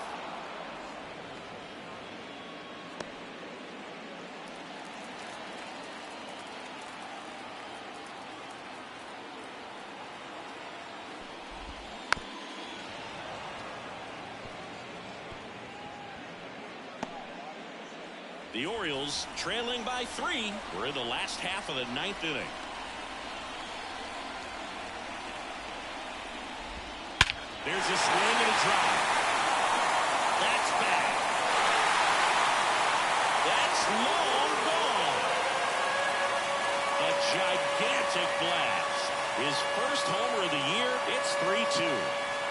The Orioles trailing by 3. We're in the last half of the 9th inning. There's a swing and a drive. That's back. That's long gone. A gigantic blast. His first homer of the year. It's 3-2.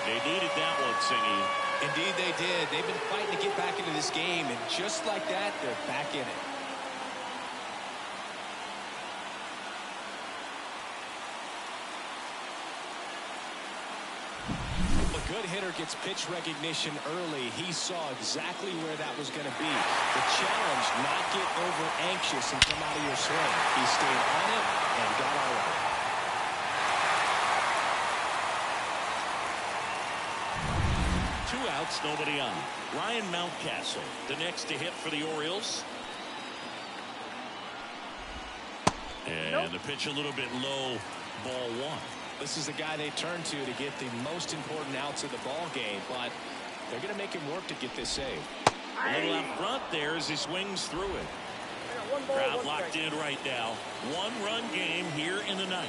They needed that one, Singy. Indeed they did. They've been fighting to get back into this game, and just like that, they're back in it. A good hitter gets pitch recognition early. He saw exactly where that was going to be. The challenge, not get over anxious and come out of your swing. He stayed on it and got all of it. Nobody on. Ryan Mountcastle, the next to hit for the Orioles. And the pitch a little bit low, ball 1. This is the guy they turn to get the most important outs of the ball game, but they're going to make him work to get this save. A little out front there as he swings through it. Crowd locked in right now. 1-run game here in the 9th.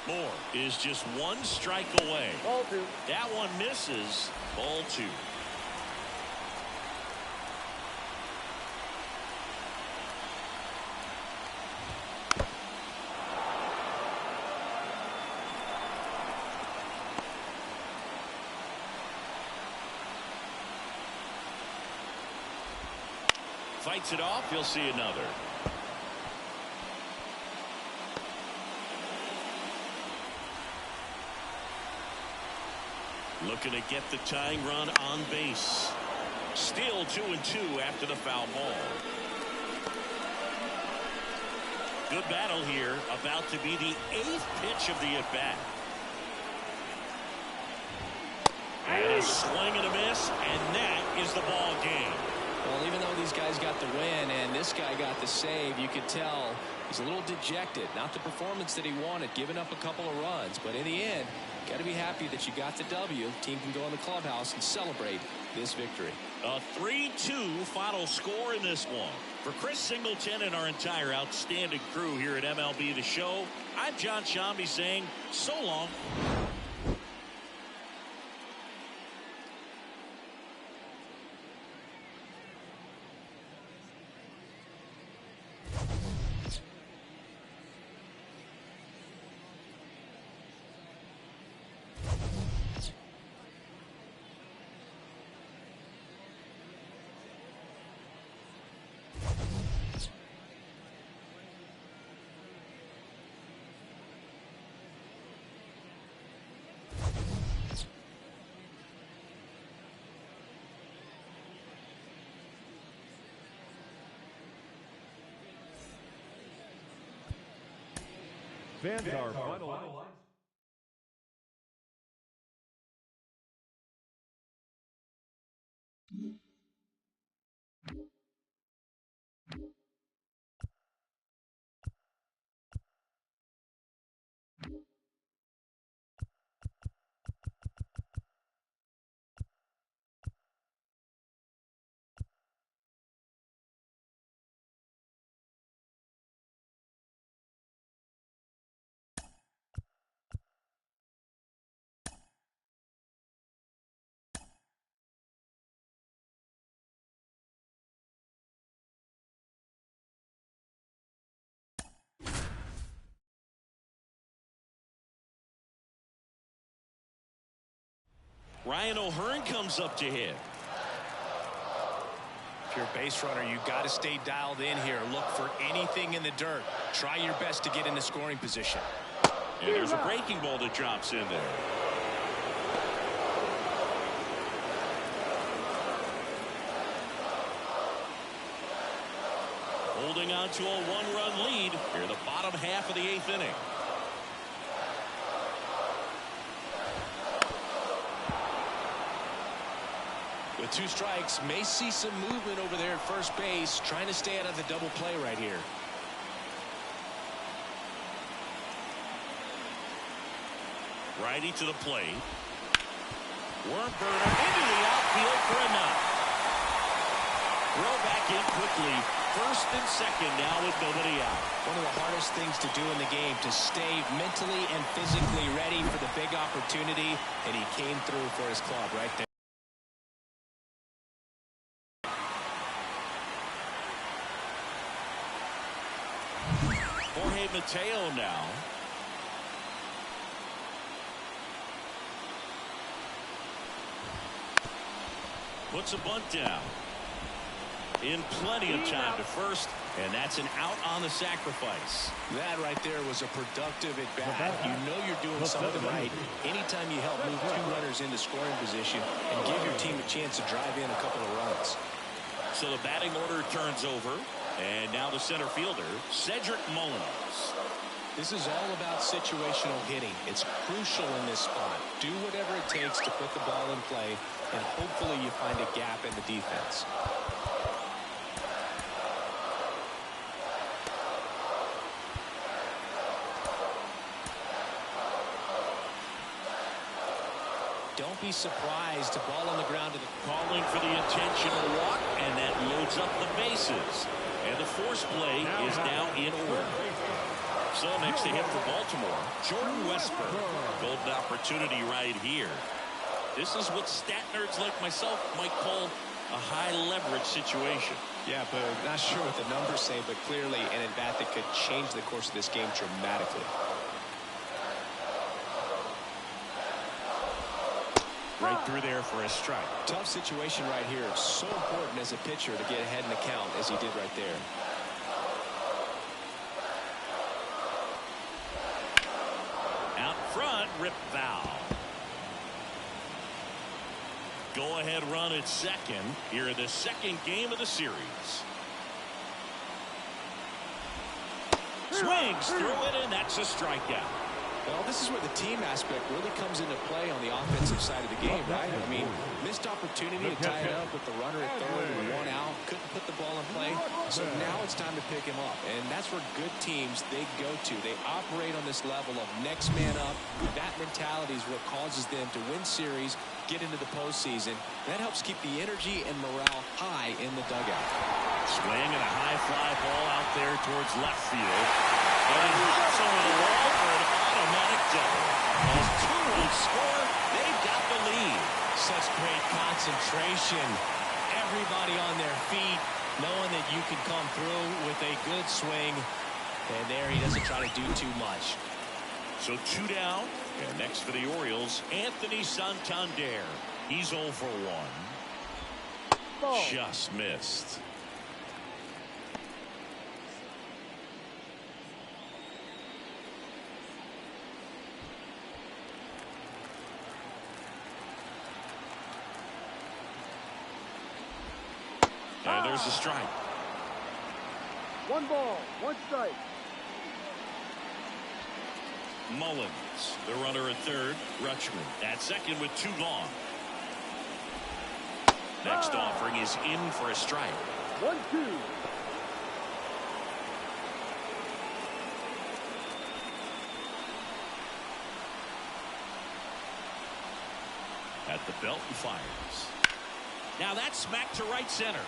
Moore is just 1 strike away. Ball 2. That one misses. Ball 2. Fights it off. You'll see another. Looking to get the tying run on base. Still 2-2 after the foul ball. Good battle here. About to be the 8th pitch of the at-bat. And a swing and a miss, and that is the ball game. Well, even though these guys got the win, and this guy got the save. You could tell he's a little dejected. Not the performance that he wanted, giving up a couple of runs. But in the end, got to be happy that you got the W. Team can go in the clubhouse and celebrate this victory. A 3-2 final score in this one. For Chris Singleton and our entire outstanding crew here at MLB The Show, I'm John Shambi saying so long. Fans are finalized. Ryan O'Hearn comes up to hit. If you're a base runner, you got to stay dialed in here. Look for anything in the dirt. Try your best to get into scoring position. And there's a breaking ball that drops in there. Holding on to a one-run lead here in the bottom half of the 8th inning. With 2 strikes, may see some movement over there at first base, trying to stay out of the double play right here. Righty to the plate. Worm burner into the outfield for a knock. Throw back in quickly. First and second now with nobody out. One of the hardest things to do in the game, to stay mentally and physically ready for the big opportunity, and he came through for his club right there. Jorge Mateo now. Puts a bunt down. In plenty of time to first, and that's an out on the sacrifice. That right there was a productive at bat. You know you're doing something right anytime you help move 2 runners into scoring position and give your team a chance to drive in a couple of runs. So the batting order turns over, and now the center fielder, Cedric Mullins. This is all about situational hitting. It's crucial in this spot. Do whatever it takes to put the ball in play, and hopefully you find a gap in the defense. Don't be surprised. A ball on the ground. Calling for the intentional walk, and that loads up the bases. And the force play is now in order. So next to hit for Baltimore, Jordan Westburg. Golden opportunity right here. This is what stat nerds like myself might call a high leverage situation. Yeah, but not sure what the numbers say, but clearly an at-bat that could change the course of this game dramatically. Right through there for a strike. Tough situation right here. So important as a pitcher to get ahead in the count as he did right there. Out front, rip foul. Go-ahead run at second here in the second game of the series. Swings through it, and that's a strikeout. Well, this is where the team aspect really comes into play on the offensive side of the game, right? I mean, missed opportunity to tie it up with the runner at third and one out. Couldn't put the ball in play. So now it's time to pick him up. And that's where good teams, they go to. They operate on this level of next man up. That mentality is what causes them to win series, get into the postseason. That helps keep the energy and morale high in the dugout. Swing and a high fly ball out there towards left field. And it hops over the wall for an automatic double. As two runs score, they've got the lead. Such great concentration. Everybody on their feet, knowing that you can come through with a good swing. And there he doesn't try to do too much. So 2 down. And next for the Orioles, Anthony Santander. He's 0 for 1. Just missed. And there's a strike. 1 ball, 1 strike. Mullins, the runner at third. Rutschman at second with 2 gone. Next offering is in for a strike. 1-2. At the belt and fires. Now that's smacked to right center.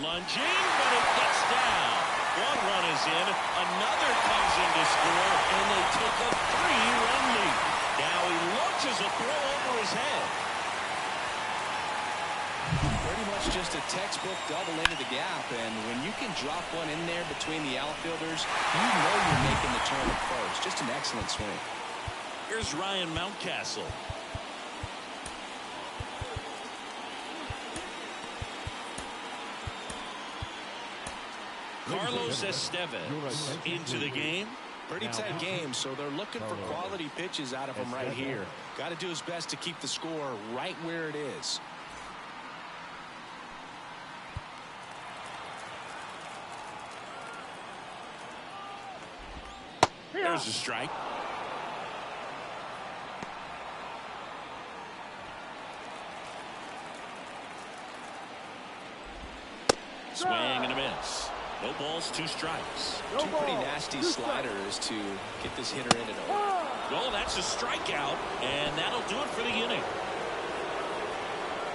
Lunging, but it gets down. 1 run is in. Another comes in to score, and they take a 3-run lead. Now he launches a throw over his head. Pretty much just a textbook double into the gap, and when you can drop one in there between the outfielders, you know you're making the turn at first. Just an excellent swing. Here's Ryan Mountcastle. Carlos Estevez into the game. Pretty tight game, so they're looking for quality pitches out of him right here. Got to do his best to keep the score right where it is. There's a strike. Swing and a miss. No balls, 2 strikes. Two pretty nasty sliders to get this hitter in and over. Well, that's a strikeout, and that'll do it for the inning.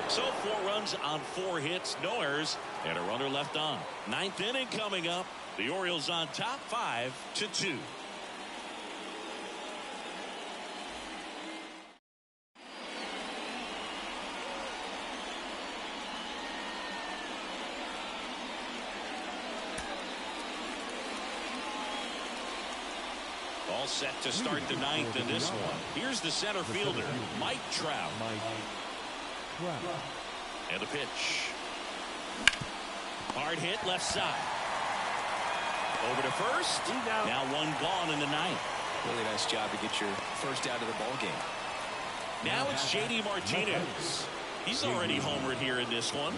So 4 runs on 4 hits, no errors, and a runner left on. 9th inning coming up. The Orioles on top 5-2. All set to start the 9th in this one. Here's the center fielder, Mike Trout. And the pitch. Hard hit left side. Over to first. Now 1 gone in the 9th. Really nice job to get your first out of the ball game. Now it's J.D. Martinez. He's already homered here in this one.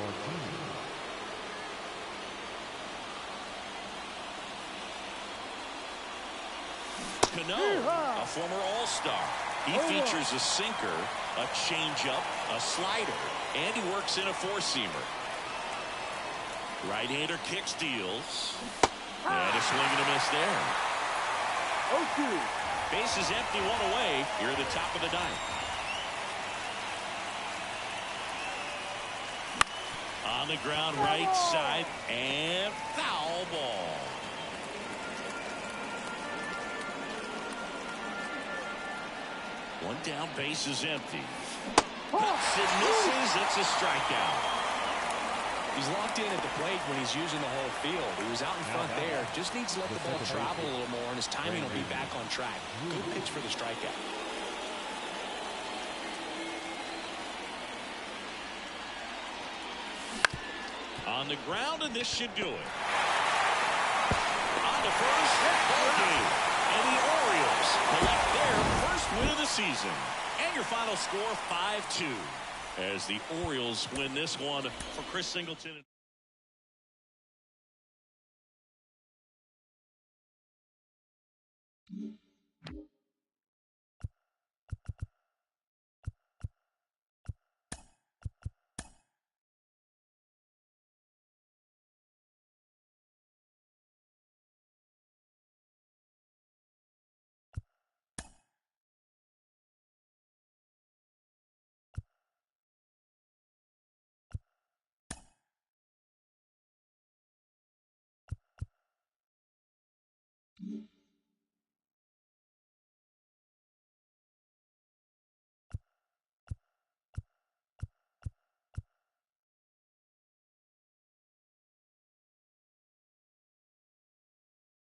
Cano, a former All-Star. He features a sinker, a changeup, a slider, and he works in a 4-seamer. Right-hander kick steals. And a swing and a miss there. 0-2. Bases empty, 1 away here at the top of the 9th. On the ground, right side, and foul ball. 1 down, base is empty. Cuts and misses. It's a strikeout. He's locked in at the plate when he's using the whole field. He was out in front there. Just needs to let the ball travel a little more, and his timing will be back on track. Good pitch for the strikeout. On the ground, and this should do it. On to first, ball game. And the Orioles collect their first win of the season. And your final score, 5-2. As the Orioles win this one for Chris Singleton.